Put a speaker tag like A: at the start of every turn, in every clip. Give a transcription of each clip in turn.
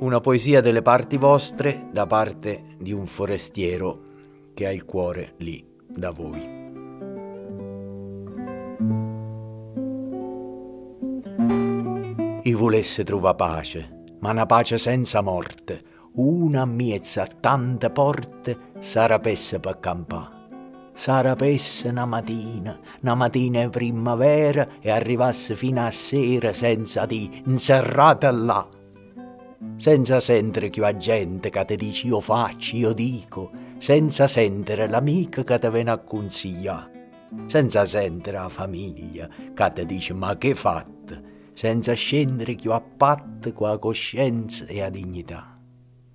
A: Una poesia delle parti vostre da parte di un forestiero che ha il cuore lì da voi. I volesse trova pace, ma una pace senza morte, una miezza a tante porte sarapesse per campà. Sarapesse una mattina in primavera e arrivasse fino a sera senza di inserrata là. Senza sentire più a gente che ti dice io faccio, io dico, senza sentire l'amica che ti viene a consigliare, senza sentire la famiglia che ti dice ma che fatta, senza scendere più a patto con la coscienza e la dignità,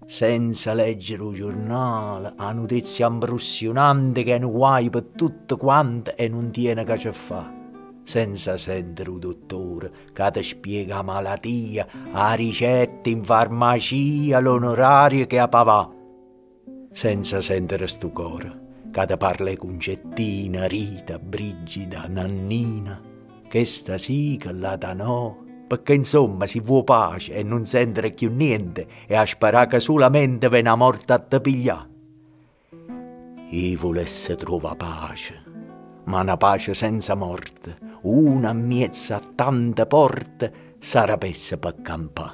A: senza leggere un giornale, a notizia impressionante che è un guai per tutto quanto e non tiene che ci fa. Senza sentire un dottore che ti spiega la malattia, la ricetta in farmacia, l'onorario che ha pavà. Senza sentire sto cuore che ti parla concettina, Rita, Brigida, Nannina, che sta sì, che la da no, perché insomma si vuole pace e non sentire più niente e a sperare che solamente viene la morte a te pigliare. Io volesse trovare pace, ma una pace senza morte, una miezza a tante porte, sarapesse per campà.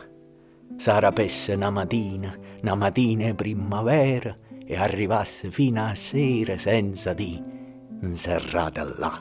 A: Sarapesse una mattina in primavera e arrivasse fino a sera senza di inserrata là.